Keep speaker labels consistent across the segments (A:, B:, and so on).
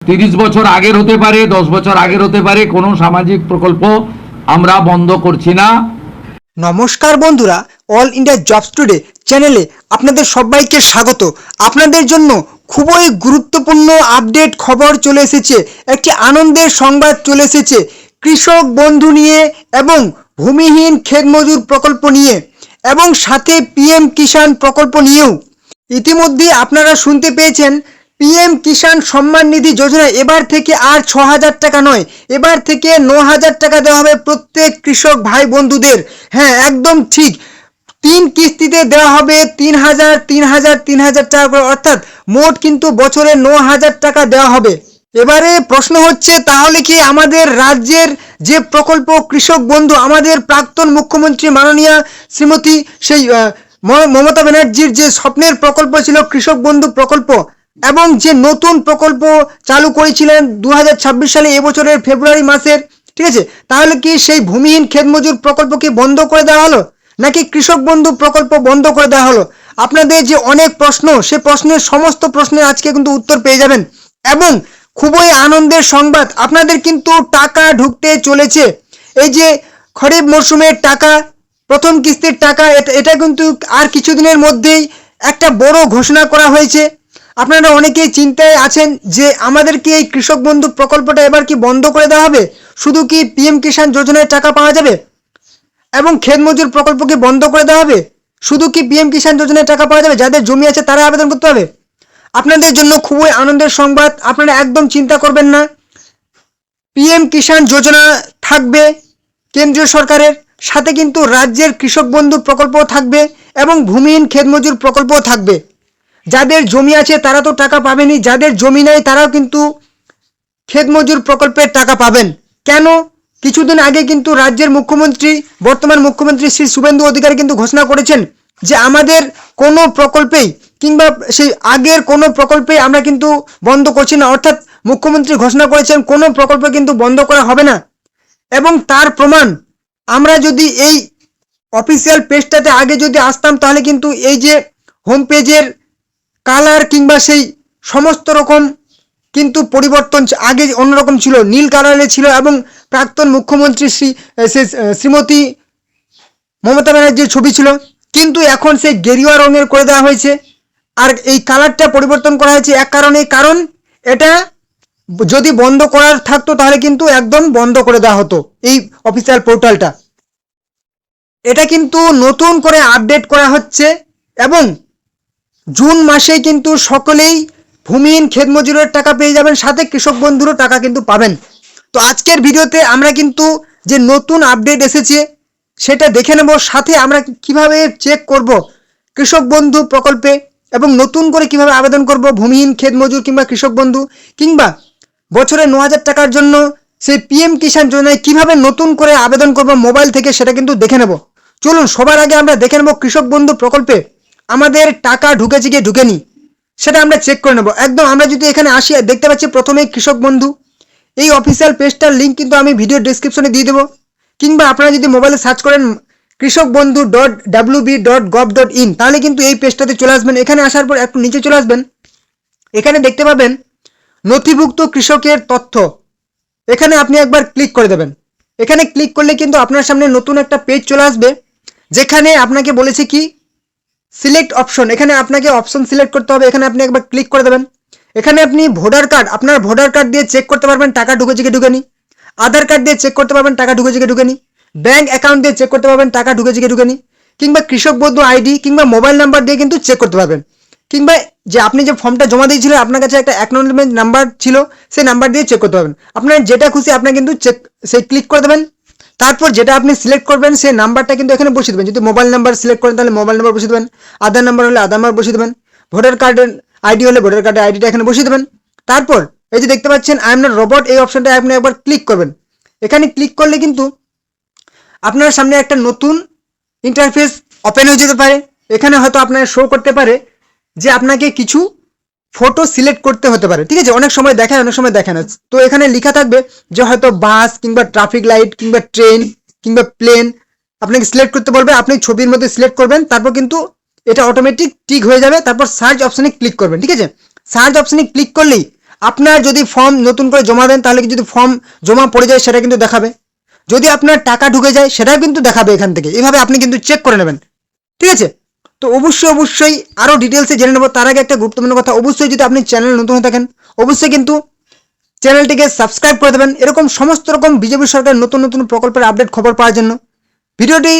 A: 30 বছর আগের হতে পারে, 10 বছর আগের হতে পারে, কোনো সামাজিক প্রকল্প আমরা বন্ধ করছি না।
B: নমস্কার বন্ধুরা, অল ইন্ডিয়া জবস টুডে চ্যানেলে আপনাদের সবাইকে স্বাগত। আপনাদের জন্য খুবই গুরুত্বপূর্ণ আপডেট খবর চলে এসেছে, একটি আনন্দের সংবাদ চলে এসেছে কৃষক বন্ধু নিয়ে এবং ভূমিহীন ক্ষেত মজুর প্রকল্প নিয়ে এবং সাথে পিএম কিষাণ প্রকল্প নিয়েও। ইতিমধ্যে আপনারা শুনতে পেয়েছেন পিএম কিষাণ সম্মান নিধি যোজনা এবার থেকে আর 6,000 টাকা নয়, এবার থেকে 9,000 টাকা দেওয়া হবে প্রত্যেক কৃষক ভাই বন্ধুদের। হ্যাঁ, একদম ঠিক, 3 কিস্তিতে দেওয়া হবে 3,000 টাকা করে, অর্থাৎ মোট কিন্তু বছরে 9,000 টাকা দেওয়া হবে। এবারে প্রশ্ন হচ্ছে, তাহলে কি আমাদের রাজ্যের যে প্রকল্প কৃষক বন্ধু, আমাদের প্রাক্তন মুখ্যমন্ত্রী মাননীয়া শ্রীমতী সেই মমতা ব্যানার্জির যে স্বপ্নের প্রকল্প ছিল কৃষক বন্ধু প্রকল্প, এবং যে নতুন প্রকল্প চালু করেছিলেন 2026 সালে এবছরের ফেব্রুয়ারি মাসের, ঠিক আছে, তাহলে কি সেই ভূমিহীন ক্ষেত মজুর প্রকল্প কি বন্ধ করে দেওয়া হলো, নাকি কৃষক বন্ধু প্রকল্প বন্ধ করে দেওয়া হলো? আপনাদের যে অনেক প্রশ্ন, সে প্রশ্নের সমস্ত প্রশ্নের আজকে কিন্তু উত্তর পেয়ে যাবেন। এবং খুবই আনন্দের সংবাদ, আপনাদের কিন্তু টাকা ঢুকতে চলেছে। এই যে খরিফ মরশুমের টাকা, প্রথম কিস্তির টাকা, এটা কিন্তু আর কিছুদিনের মধ্যেই একটা বড় ঘোষণা করা হয়েছে। আপনারা অনেকেই চিন্তায় আছেন যে আমাদের কি এই কৃষক বন্ধু প্রকল্পটা এবার কি বন্ধ করে দেওয়া হবে, শুধু কি পিএম কিষাণ যোজনায় টাকা পাওয়া যাবে, এবং ক্ষেত মজুর প্রকল্প কি বন্ধ করে দেওয়া হবে, শুধু কি পিএম কিষাণ যোজনায় টাকা পাওয়া যাবে, যাদের জমি আছে তারা আবেদন করতে হবে? আপনাদের জন্য খুবই আনন্দের সংবাদ, আপনারা একদম চিন্তা করবেন না। পিএম কিষাণ যোজনা থাকবে কেন্দ্রীয় সরকারের, সাথে কিন্তু রাজ্যের কৃষক বন্ধু প্রকল্পও থাকবে এবং ভূমিহীন ক্ষেত মজুর প্রকল্পও থাকবে। যাদের জমি আছে তারা তো টাকা পাবেনই, যাদের জমি নেই তারাও কিন্তু ক্ষেত মজুর প্রকল্পের টাকা পাবেন। কেন? কিছুদিন আগে কিন্তু রাজ্যের মুখ্যমন্ত্রী, বর্তমান মুখ্যমন্ত্রী শ্রী শুভেন্দু অধিকারী কিন্তু ঘোষণা করেছেন যে আমাদের কোনো প্রকল্পেই কিংবা সেই আগের কোনো প্রকল্পেই আমরা কিন্তু বন্ধ করছি না, অর্থাৎ মুখ্যমন্ত্রী ঘোষণা করেছেন কোনো প্রকল্প কিন্তু বন্ধ করা হবে না। এবং তার প্রমাণ, আমরা যদি এই অফিসিয়াল পেজটাতে আগে যদি আসতাম, তাহলে কিন্তু এই যে হোম পেজের কালার কিংবা সেই সমস্ত রকম কিন্তু পরিবর্তন আগে অন্যরকম ছিল, নীল কালারে ছিল, এবং প্রাক্তন মুখ্যমন্ত্রী শ্রীমতী মমতা ব্যানার্জির ছবি ছিল, কিন্তু এখন সেই গেরুয়া রঙের করে দেওয়া হয়েছে। আর এই কালারটা পরিবর্তন করা হয়েছে এক কারণে, কারণ এটা যদি বন্ধ করার থাকতো তাহলে কিন্তু একদম বন্ধ করে দেওয়া হতো এই অফিসিয়াল পোর্টালটা। এটা কিন্তু নতুন করে আপডেট করা হচ্ছে এবং জুন মাসে কিন্তু সকলেই ভূমিহীন ক্ষেত মজুরের টাকা পেয়ে যাবেন, সাথে কৃষক বন্ধুরও টাকা কিন্তু পাবেন। তো আজকের ভিডিওতে আমরা কিন্তু যে নতুন আপডেট এসেছে সেটা দেখে নেব, সাথে আমরা কিভাবে চেক করব কৃষক বন্ধু প্রকল্পে এবং নতুন করে কিভাবে আবেদন করব ভূমিহীন ক্ষেত মজুর কিংবা কৃষক বন্ধু, কিংবা বছরে 9,000 টাকার জন্য সেই পিএম কিষাণ যোজনায় কিভাবে নতুন করে আবেদন করব মোবাইল থেকে, সেটা কিন্তু দেখে নেব। চলুন সবার আগে আমরা দেখে নেব কৃষক বন্ধু প্রকল্পে আমাদের টাকা ঢুকেছে কি ঢুকেনি, সেটা আমরা চেক করে নেব। একদম আমরা যদি এখানে আসি, দেখতে পাচ্ছি প্রথমেই কৃষক বন্ধু, এই অফিসিয়াল পেজটার লিঙ্ক কিন্তু আমি ভিডিও ডেসক্রিপশনে দিয়ে দেবো, কিংবা আপনারা যদি মোবাইলে সার্চ করেন kৃষকবন্ধু.wb.gov.in, তাহলে কিন্তু এই পেজটাতে চলে আসবেন। এখানে আসার পর একটু নিচে চলে আসবেন, এখানে দেখতে পাবেন নথিভুক্ত কৃষকের তথ্য, এখানে আপনি একবার ক্লিক করে দেবেন। এখানে ক্লিক করলে কিন্তু আপনার সামনে নতুন একটা পেজ চলে আসবে, যেখানে আপনাকে বলেছে কি সিলেক্ট অপশন, এখানে আপনাকে অপশন সিলেক্ট করতে হবে, এখানে আপনি একবার ক্লিক করে দেবেন। এখানে আপনি ভোটার কার্ড, আপনার ভোটার কার্ড দিয়ে চেক করতে পারবেন টাকা ঢুকেছে কি ঢুকেনি, আধার কার্ড দিয়ে চেক করতে পারবেন টাকা ঢুকেছে কি ঢুকেনি, ব্যাংক অ্যাকাউন্ট দিয়ে চেক করতে পারবেন টাকা ঢুকেছে কি ঢুকেনি, কিংবা কৃষক বন্ধু আইডি কিংবা মোবাইল নাম্বার দিয়ে কিন্তু চেক করতে পারবেন, কিংবা যে আপনি যে ফর্মটা জমা দিয়েছিলেন আপনার কাছে একটা অ্যাকনোলেজমেন্ট নাম্বার ছিল, সেই নাম্বার দিয়ে চেক করতে পারবেন। আপনার যেটা খুশি আপনার কিন্তু চেক সেই ক্লিক করে দেবেন। তারপর যেটা আপনি সিলেক্ট করবেন সেই নাম্বারটা কিন্তু এখানে বসিয়ে দেবেন। যদি মোবাইল নাম্বার সিলেক্ট করেন তাহলে মোবাইল নাম্বার বসিয়ে দেবেন, আধার নাম্বার হলে আধার নাম্বার বসিয়ে দেবেন, ভোটার কার্ডের আইডি হলে ভোটার কার্ডের আইডিটা এখানে বসিয়ে দেবেন। তারপর এই যে দেখতে পাচ্ছেন আই এম নট রোবট, এই অপশনটা আপনি একবার ক্লিক করবেন। এখানে ক্লিক করলে কিন্তু আপনার সামনে একটা নতুন ইন্টারফেস ওপেন হয়ে যেতে পারে। এখানে হয়তো আপনার শো করতে পারে যে আপনাকে কিছু ফটো সিলেক্ট করতে হতে পারে, ঠিক আছে, অনেক সময় দেখায় অনেক সময় দেখায় না। তো এখানে লেখা থাকবে যে হয়তো বাস কিংবা ট্রাফিক লাইট কিংবা ট্রেন কিংবা প্লেন আপনাকে সিলেক্ট করতে বলবে, আপনি ছবির মধ্যে সিলেক্ট করবেন, তারপর কিন্তু এটা অটোমেটিক টিক হয়ে যাবে। তারপর সার্চ অপশনে ক্লিক করবেন, ঠিক আছে। সার্চ অপশনে ক্লিক করলেই আপনার যদি ফর্ম নতুন করে জমা দেন তাহলে যদি ফর্ম জমা পড়ে যায় সেটা কিন্তু দেখাবে, যদি আপনার টাকা ঢুকে যায় সেটাও কিন্তু দেখাবে এখান থেকে। এভাবে আপনি কিন্তু চেক করে নেবেন, ঠিক আছে? তো অবশ্যই আরও ডিটেলসে জেনে নেবো। তার আগে একটা গুরুত্বপূর্ণ কথা, অবশ্যই যদি আপনি চ্যানেল নতুন হয়ে থাকেন অবশ্যই কিন্তু চ্যানেলটিকে সাবস্ক্রাইব করে দেবেন এরকম সমস্ত রকম বিজেপি সরকারের নতুন নতুন প্রকল্পের আপডেট খবর পাওয়ার জন্য। ভিডিওটি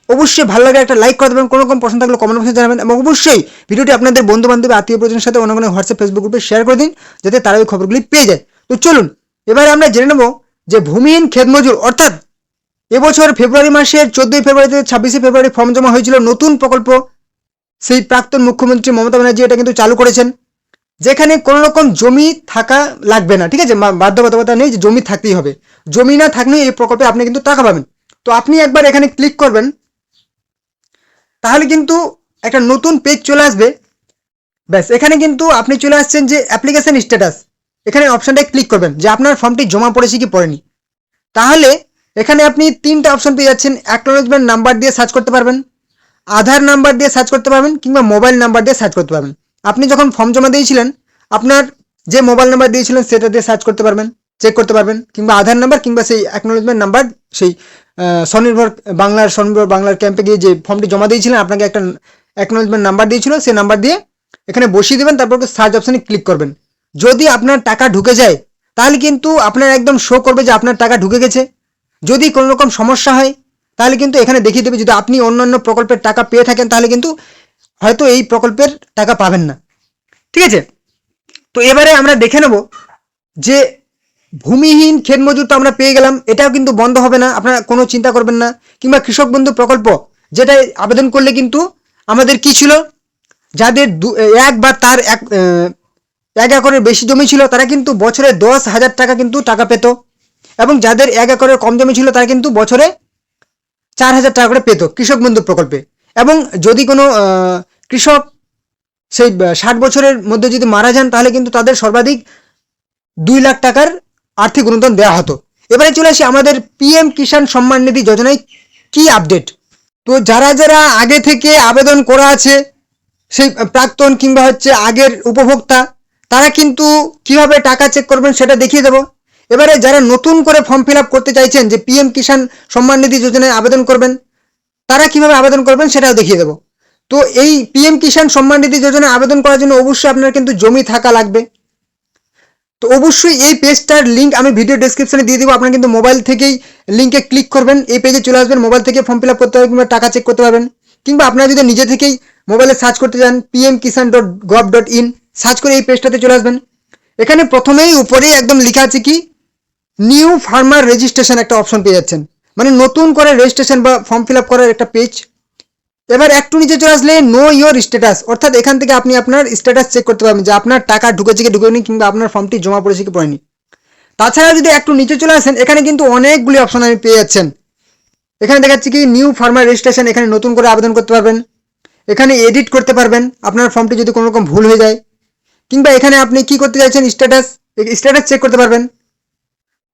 B: অবশ্যই ভালো লাগে একটা লাইক করে দেবেন, কোনো রকম প্রশ্ন থাকলে কমেন্ট বক্সে জানাবেন, এবং অবশ্যই ভিডিওটি আপনাদের বন্ধু বান্ধব আত্মীয় পরিজনের সাথে অন্য কোনো হোয়াটসঅ্যাপ ফেসবুক গ্রুপে শেয়ার করে দিন যাতে তারা ওই খবরগুলি পেয়ে যায়। তো চলুন এবারে আমরা জেনে নেব যে ভূমিহীন ক্ষেত মজুর অর্থাৎ এবছর ফেব্রুয়ারি মাসের 14ই ফেব্রুয়ারি থেকে 26শে ফেব্রুয়ারি ফর্ম জমা হয়েছিল নতুন প্রকল্প, সেই প্রাক্তন মুখ্যমন্ত্রী মমতা ব্যানার্জি এটা কিন্তু চালু করেছেন, যেখানে কোনো রকম জমি থাকা লাগবে না, ঠিক আছে? বাধ্যবাধকতা নেই যে জমি থাকতেই হবে, জমি না থাকলেও এই প্রকল্পে আপনি কিন্তু টাকা পাবেন। তো আপনি একবার এখানে ক্লিক করবেন তাহলে কিন্তু একটা নতুন পেজ চলে আসবে। ব্যাস এখানে কিন্তু আপনি চলে আসছেন যে অ্যাপ্লিকেশন স্ট্যাটাস, এখানে অপশানটায় ক্লিক করবেন যে আপনার ফর্মটি জমা পড়েছে কি পড়েনি। তাহলে এখানে আপনি তিনটা অপশন পেয়ে যাচ্ছেন, অ্যাকনোলেজমেন্ট নাম্বার দিয়ে সার্চ করতে পারবেন, আধার নাম্বার দিয়ে সার্চ করতে পারবেন, কিংবা মোবাইল নাম্বার দিয়ে সার্চ করতে পারবেন। আপনি যখন ফর্ম জমা দিয়েছিলেন আপনার যে মোবাইল নাম্বার দিয়েছিলেন সেটা দিয়ে সার্চ করতে পারবেন, চেক করতে পারবেন, কিংবা আধার নাম্বার কিংবা সেই অ্যাকনোলেজমেন্ট নাম্বার, সেই স্বনির্ভর বাংলার ক্যাম্পে গিয়ে যে ফর্মটি জমা দিয়েছিলেন আপনাকে একটা অ্যাকনোলেজমেন্ট নাম্বার দিয়েছিল, সেই নাম্বার দিয়ে এখানে বসিয়ে দেবেন, তারপর সার্চ অপশানে ক্লিক করবেন। যদি আপনার টাকা ঢুকে যায় তাহলে কিন্তু আপনার একদম শো করবে যে আপনার টাকা ঢুকে গেছে। যদি কোনো রকম সমস্যা হয় তাহলে কিন্তু এখানে দেখিয়ে দেবে, যদি আপনি অন্যান্য প্রকল্পের টাকা পেয়ে থাকেন তাহলে কিন্তু হয়তো এই প্রকল্পের টাকা পাবেন না, ঠিক আছে? তো এবারে আমরা দেখে নেব যে ভূমিহীন ক্ষেত মজুর তো আমরা পেয়ে গেলাম, এটাও কিন্তু বন্ধ হবে না, আপনারা কোনো চিন্তা করবেন না। কিংবা কৃষক বন্ধু প্রকল্প, যেটাই আবেদন করলে কিন্তু আমাদের কি ছিল, যাদের এক বা তার এক একরের বেশি জমি ছিল তারা কিন্তু বছরে 10,000 টাকা কিন্তু টাকা পেত, এবং যাদের 1 একরের কম জমি ছিল তারা কিন্তু বছরে 4,000 টাকা করে পেত কৃষক বন্ধু প্রকল্পে। এবং যদি কোনো কৃষক সেই 60 বছরের মধ্যে যদি মারা যান তাহলে কিন্তু তাদের সর্বাধিক 2 লাখ টাকার আর্থিক অনুদান দেওয়া হতো। এবারে চলে আসি আমাদের পিএম কিষাণ সম্মান নিধি যোজনায় কি আপডেট। তো যারা যারা আগে থেকে আবেদন করা আছে, সেই প্রাক্তন কিংবা হচ্ছে আগের উপভোক্তা, তারা কিন্তু কিভাবে টাকা চেক করবেন সেটা দেখিয়ে দেবো। এবারে যারা নতুন করে ফর্ম ফিল আপ করতে চাইছেন যে পিএম কিষাণ সম্মান নিধি যোজনায় আবেদন করবেন, তারা কিভাবে আবেদন করবেন সেটাও দেখিয়ে দেবো। তো এই পিএম কিষাণ সম্মান নিধি যোজনায় আবেদন করার জন্য অবশ্যই আপনার কিন্তু জমি থাকা লাগবে। তো অবশ্যই এই পেজটার লিঙ্ক আমি ভিডিও ডেসক্রিপশনে দিয়ে দেবো, আপনারা কিন্তু মোবাইল থেকেই লিঙ্কে ক্লিক করবেন, এই পেজে চলে আসবেন, মোবাইল থেকে ফর্ম ফিল আপ করতে হবে কিংবা টাকা চেক করতে পারবেন। কিংবা আপনারা যদি নিজে থেকেই মোবাইলে সার্চ করতে চান pmkisan.gov.in সার্চ করে এই পেজটাতে চলে আসবেন। এখানে প্রথমেই উপরেই একদম লেখা আছে কি নিউ ফার্মার রেজিস্ট্রেশন, একটা অপশন পেয়ে যাচ্ছেন, মানে নতুন করে রেজিস্ট্রেশন বা ফর্ম ফিল আপ করার একটা পেজ। এবার একটু নিচে চলে আসলে নো ইয়োর স্ট্যাটাস, অর্থাৎ এখান থেকে আপনি আপনার স্ট্যাটাস চেক করতে পারবেন যে আপনার টাকা ঢুকেছে কি ঢুকেনি, কিংবা আপনার ফর্মটি জমা পড়েছে কি পড়েনি। তাছাড়া যদি একটু নিচে চলে আসেন এখানে কিন্তু অনেকগুলি অপশন আপনি পেয়ে যাচ্ছেন। এখানে দেখাচ্ছি কি নিউ ফার্মার রেজিস্ট্রেশন, এখানে নতুন করে আবেদন করতে পারবেন, এখানে এডিট করতে পারবেন আপনার ফর্মটি যদি কোনো রকম ভুল হয়ে যায়, কিংবা এখানে আপনি কি করতে চাইছেন স্ট্যাটাস চেক করতে পারবেন।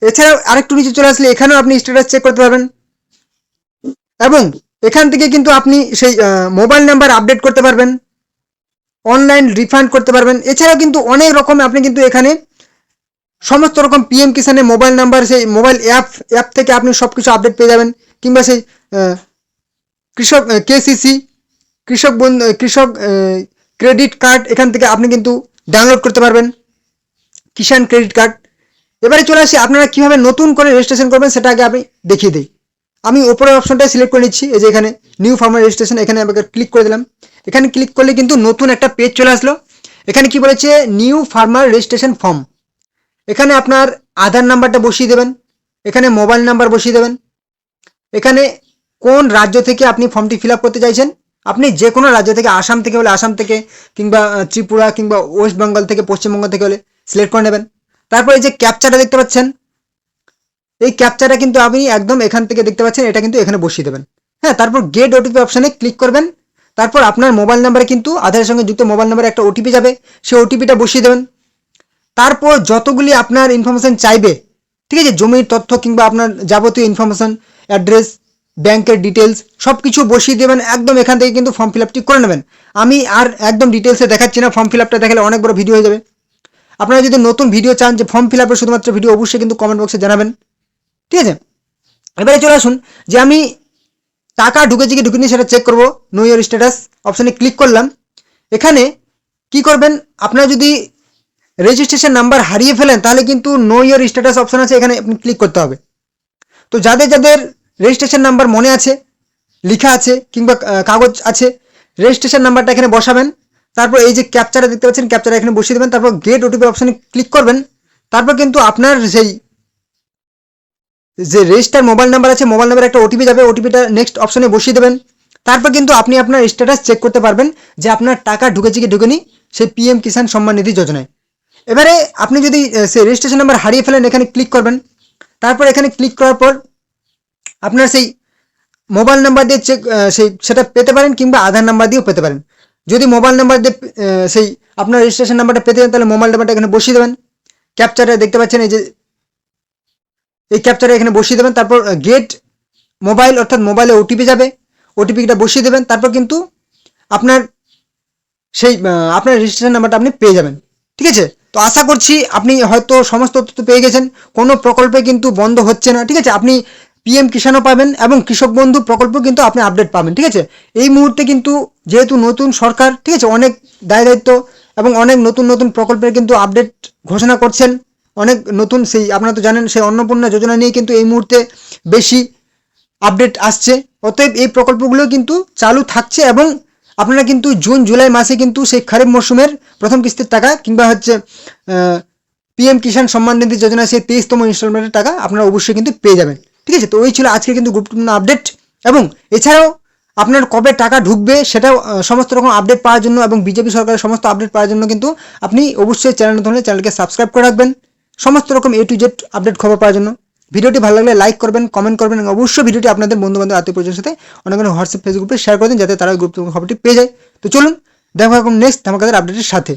B: এছাড়াও আরেকটু নিচে চলে আসলে এখানেও আপনি স্ট্যাটাস চেক করতে পারবেন, এবং এখান থেকে কিন্তু আপনি সেই মোবাইল নাম্বার আপডেট করতে পারবেন, অনলাইন রিফান্ড করতে পারবেন। এছাড়াও কিন্তু অনেক রকম আপনি কিন্তু এখানে সমস্ত রকম পিএম কিষানের মোবাইল নাম্বার, সেই মোবাইল অ্যাপ থেকে আপনি সব কিছু আপডেট পেয়ে যাবেন, কিংবা সেই কৃষক কেসিসি কৃষক ক্রেডিট কার্ড এখান থেকে আপনি কিন্তু ডাউনলোড করতে পারবেন, কিষাণ ক্রেডিট কার্ড। এবারে চলে আসি আপনারা কীভাবে নতুন করে রেজিস্ট্রেশন করবেন সেটা আগে আমি দেখিয়ে দিই। আমি ওপরের অপশনটাই সিলেক্ট করে নিচ্ছি, এই যে এখানে নিউ ফার্মার রেজিস্ট্রেশন, এখানে আমাকে ক্লিক করে দিলাম। এখানে ক্লিক করলে কিন্তু নতুন একটা পেজ চলে আসলো। এখানে কি বলেছে নিউ ফার্মার রেজিস্ট্রেশন ফর্ম, এখানে আপনার আধার নাম্বারটা বসিয়ে দেবেন, এখানে মোবাইল নাম্বার বসিয়ে দেবেন, এখানে কোন রাজ্য থেকে আপনি ফর্মটি ফিল আপ করতে চাইছেন, আপনি যে কোনো রাজ্য থেকে, আসাম থেকে হলে আসাম থেকে, কিংবা ত্রিপুরা কিংবা ওয়েস্ট বেঙ্গল থেকে, পশ্চিমবঙ্গ থেকে হলে সিলেক্ট করে নেবেন। তারপর এই যে ক্যাপচাটা দেখতে পাচ্ছেন, এই ক্যাপচাটা কিন্তু আপনি একদম এখান থেকে দেখতে পাচ্ছেন, এটা কিন্তু এখানে বসিয়ে দেবেন। হ্যাঁ, তারপর গেট ওটিপি অপশানে ক্লিক করবেন, তারপর আপনার মোবাইল নাম্বারে কিন্তু আধারের সঙ্গে যুক্ত মোবাইল নাম্বারে একটা ওটিপি যাবে, সেই ওটিপিটা বসিয়ে দেবেন। তারপর যতগুলি আপনার ইনফরমেশান চাইবে, ঠিক আছে, জমির তথ্য কিংবা আপনার যাবতীয় ইনফরমেশান, অ্যাড্রেস, ব্যাংকের ডিটেলস সব কিছু বসিয়ে দেবেন। একদম এখান থেকে কিন্তু ফর্ম ফিল আপটি করে নেবেন। আমি আর একদম ডিটেলসে দেখাচ্ছি না, ফর্ম ফিল আপটা দেখালে অনেক বড় ভিডিও হয়ে যাবে। আপনারা যদি নতুন ভিডিও চান যে ফর্ম ফিল আপের শুধুমাত্র ভিডিও, অবশ্যই কিন্তু কমেন্ট বক্সে জানাবেন, ঠিক আছে। এবারে চলে আসুন যে আমি টাকা ঢুকেছে কি ঢুকেনি সেটা চেক করবো। নো ইয়োর স্ট্যাটাস অপশানে ক্লিক করলাম। এখানে কি করবেন, আপনারা যদি রেজিস্ট্রেশন নাম্বার হারিয়ে ফেলেন তাহলে কিন্তু নো ইয়োর স্ট্যাটাস অপশান আছে, এখানে আপনি ক্লিক করতে হবে। তো যাদের যাদের রেজিস্ট্রেশন নাম্বার মনে আছে, লেখা আছে কিংবা কাগজ আছে, রেজিস্ট্রেশন নাম্বারটা এখানে বসাবেন। তারপর এই যে ক্যাপচারটা দেখতে পাচ্ছেন, ক্যাপচারটা এখানে বসিয়ে দেবেন। তারপর গেট ওটিপি অপশানে ক্লিক করবেন। তারপর কিন্তু আপনার সেই যে রেজিস্টার মোবাইল নাম্বার আছে, মোবাইল নাম্বারে একটা ওটিপি যাবে, ওটিপিটা নেক্সট অপশানে বসিয়ে দেবেন। তারপর কিন্তু আপনি আপনার স্ট্যাটাস চেক করতে পারবেন যে আপনার টাকা ঢুকেছে কি ঢুকেনি সেই পিএম কিষাণ সম্মান নিধি যোজনায়। এবারে আপনি যদি সেই রেজিস্ট্রেশন নাম্বার হারিয়ে ফেলেন, এখানে ক্লিক করবেন। তারপর এখানে ক্লিক করার পর আপনার সেই মোবাইল নাম্বার দিয়ে সেটা পেতে পারেন কিংবা আধার নাম্বার দিয়েও পেতে পারেন। যদি মোবাইল নাম্বার দিয়ে সেই আপনার রেজিস্ট্রেশন নাম্বারটা পেতে চান তাহলে মোবাইল নাম্বারটা এখানে বসিয়ে দেবেন। ক্যাপচারে দেখতে পাচ্ছেন এই ক্যাপচারে এখানে বসিয়ে দেবেন। তারপর গেট মোবাইল অর্থাৎ মোবাইলে ওটিপি যাবে, ওটিপিটা বসিয়ে দেবেন। তারপর কিন্তু আপনার সেই আপনার রেজিস্ট্রেশন নাম্বারটা আপনি পেয়ে যাবেন, ঠিক আছে। তো আশা করছি আপনি হয়তো সমস্ত তথ্য পেয়ে গেছেন। কোনো প্রকল্পে কিন্তু বন্ধ হচ্ছে না, ঠিক আছে। আপনি পিএম কিষাণও পাবেন এবং কৃষক বন্ধু প্রকল্প কিন্তু আপনি আপডেট পাবেন, ঠিক আছে। এই মুহূর্তে কিন্তু যেহেতু নতুন সরকার, ঠিক আছে, অনেক দায়িত্ব এবং অনেক নতুন নতুন প্রকল্পের কিন্তু আপডেট ঘোষণা করছেন। অনেক নতুন সেই আপনারা তো জানেন সেই অন্নপূর্ণা যোজনা নিয়ে কিন্তু এই মুহূর্তে বেশি আপডেট আসছে। অতএব এই প্রকল্পগুলো কিন্তু চালু থাকছে এবং আপনারা কিন্তু জুন জুলাই মাসে কিন্তু সেই খরিফ মরশুমের প্রথম কিস্তির টাকা কিংবা হচ্ছে পিএম কিষাণ সম্মান নিধি যোজনা সেই 23তম ইনস্টলমেন্টের টাকা আপনারা অবশ্যই কিন্তু পেয়ে যাবেন, ঠিক আছে। তো ওই ছিল আজকে কিন্তু গুরুত্বপূর্ণ আপডেট। এবং এছাড়াও আপনার কবে টাকা ঢুকবে সেটাও সমস্ত রকম আপডেট পাওয়ার জন্য এবং বিজেপি সরকারের সমস্ত আপডেট পাওয়ার জন্য কিন্তু আপনি অবশ্যই চ্যানেল নতুন হলে চ্যানেলকে সাবস্ক্রাইব করে রাখবেন সমস্ত রকম A to Z আপডেট খবর পাওয়ার জন্য। ভিডিওটি ভালো লাগলে লাইক করবেন, কমেন্ট করবেন এবং অবশ্যই ভিডিওটি আপনাদের বন্ধুবান্ধব আত্মীয় পরিজনের সাথে অনেক হোয়াটসঅ্যাপ ফেসবুক গ্রুপে শেয়ার করে দিন যাতে তারা গুরুত্বপূর্ণ খবরটি পেয়ে যায়। তো চলুন দেখা হবে নেক্সট ধামাকাদার আপডেটের সাথে।